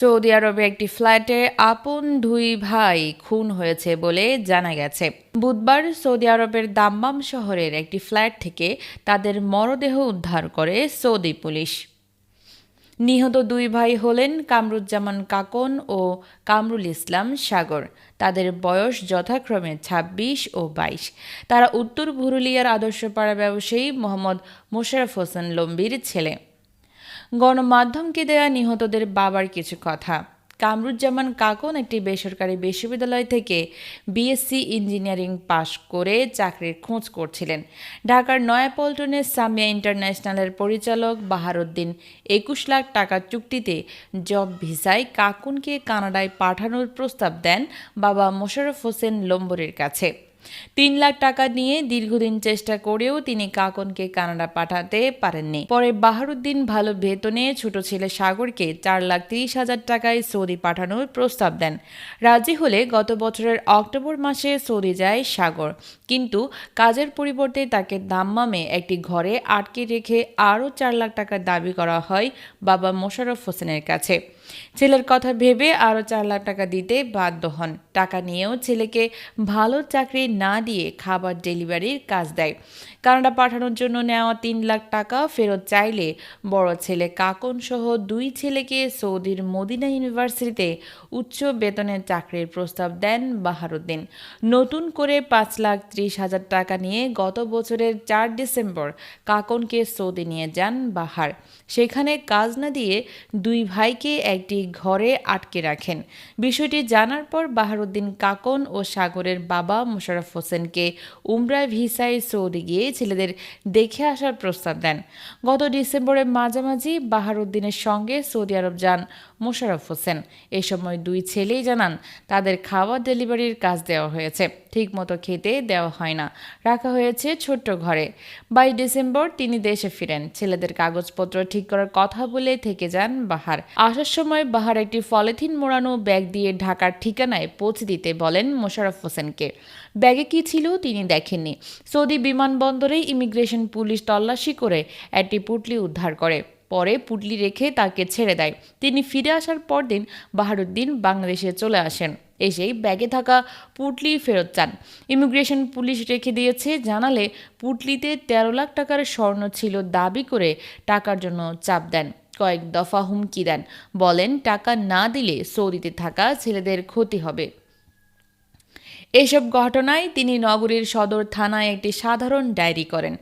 Saudi আরবে একটি ফ্ল্যাটে আপন দুই ভাই খুন হয়েছে বলে জানা গেছে। বুধবার সৌদি আরবের দাম্মাম শহরের একটি ফ্ল্যাট থেকে তাদের মরদেহ উদ্ধার করে সৌদি পুলিশ। নিহত দুই ভাই হলেন কামরুজ্জামান কাকন ও কামরুল ইসলাম সাগর। তাদের বয়স যথাক্রমে ২৬ ও ২২। তারা উত্তর পুরুলিয়ার আদর্শপাড়া ব্যবসায়ী মোহাম্মদ মোশাররফ হোসেন লম্বির ছেলে। গণমাধ্যমকে দেয়া নিহতদের বাবার কিছু কথা। কামরুজ্জামান কাকন একটি বেসরকারি বিশ্ববিদ্যালয় থেকে বিএসসি ইঞ্জিনিয়ারিং পাশ করে চাকরির খোঁজ করছিলেন। ঢাকার নয়াপল্টনের সামিয়া ইন্টারন্যাশনালের পরিচালক বাহারউদ্দিন ২১ লাখ টাকার চুক্তিতে জব ভিসায় কাকুনকে কানাডায় পাঠানোর প্রস্তাব দেন বাবা মোশাররফ হোসেন লম্বরের কাছে। ৩ লাখ টাকা নিয়ে দীর্ঘদিন চেষ্টা করেও তিনি কাকনকে কানাডা পাঠাতে পারেননি। পরে বাহারউদ্দিন ভালো বেতনে ছোট ছেলে সাগরকে ৪,৩০,০০০ টাকায় সৌদি পাঠানোর প্রস্তাব দেন। রাজি হলে গত বছরের অক্টোবর মাসে সৌদি যায় সাগর, কিন্তু কাজের পরিবর্তে তাকে দাম্মামে একটি ঘরে আটকে রেখে আরও ৪ লাখ টাকা দাবি করা হয় বাবা মোশাররফ হোসেনের কাছে। ছেলের কথা ভেবে আরও ৪ লাখ টাকা দিতে বাধ্য হন। টাকা নিয়েও ছেলেকে ভালো চাকরি না দিয়ে খাবার ডেলিভারির কাজ দেয়। কানাডা পাঠানোর জন্য নেওয়া ৩ লাখ টাকা ফেরত চাইলে বড় ছেলে কাকন সহ দুই ছেলেকে সৌদির মদিনা ইউনিভার্সিটিতে উচ্চ বেতনের চাকরির প্রস্তাব দেন বাহারউদ্দিন। নতুন করে ৫,৩০,০০০ টাকা নিয়ে গত বছরের ৪ ডিসেম্বর কাকনকে সৌদি নিয়ে যান বাহার। সেখানে কাজ না দিয়ে দুই ভাইকে একটি ঘরে আটকে রাখেন। বিষয়টি জানার পর বাহারউদ্দিন কাকন ও সাগরের বাবা মোশাররফ হোসেনকে উমরা ভিসায় সৌদি গিয়ে ছেলেদের দেখে আসার প্রস্তাব দেন। গত ডিসেম্বরের মাঝামাঝি বাহারউদ্দিনের সঙ্গে সৌদি আরব যান মোশাররফ হোসেন। এ সময় দুই ছেলেই জানান তাদের খাবার ডেলিভারির কাজ দেওয়া হয়েছে, ঠিকমতো খেতে দেওয়া হয় না, রাখা হয়েছে ছোট্ট ঘরে। ২২ ডিসেম্বর তিনি দেশে ফিরেন। ছেলেদের কাগজপত্র ঠিক করার কথা বলে থেকে যান বাহার। আসার সময় বাহার একটি পলিথিন মোড়ানো ব্যাগ দিয়ে ঢাকার ঠিকানায় পৌঁছে দিতে বলেন মোশাররফ হোসেনকে। ব্যাগে কী ছিল তিনি দেখেননি। সৌদি বিমানবন্দরে ইমিগ্রেশন পুলিশ তল্লাশি করে একটি পুঁটলি উদ্ধার করে। পরে পুঁটলি রেখে তাকে ছেড়ে দেয়। তিনি ফিরে আসার পরদিন বাহারউদ্দিন বাংলাদেশে চলে আসেন। এসেই ব্যাগে থাকা পুঁটলি ফেরত চান। ইমিগ্রেশন পুলিশ রেখে দিয়েছে জানালে পুঁটলিতে ১৩ লাখ টাকার স্বর্ণ ছিল দাবি করে টাকার জন্য চাপ দেন। কয়েক দফা হুমকি দেন, বলেন টাকা না দিলে সৌদিতে থাকা ছেলেদের ক্ষতি হবে। এসব ঘটনায় তিনি নগরীর সদর থানায় একটি সাধারণ ডায়েরি করেন।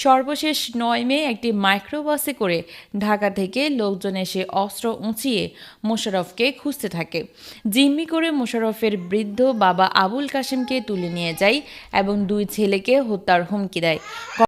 সর্বশেষ ৯ মে একটি মাইক্রোবাসে করে ঢাকা থেকে লোকজন এসে অস্ত্র উঁচিয়ে মোশাররফকে খুঁজতে থাকে। জিম্মি করে মোশাররফের বৃদ্ধ বাবা আবুল কাশেমকে তুলে নিয়ে যায় এবং দুই ছেলেকে হত্যার হুমকি দেয়।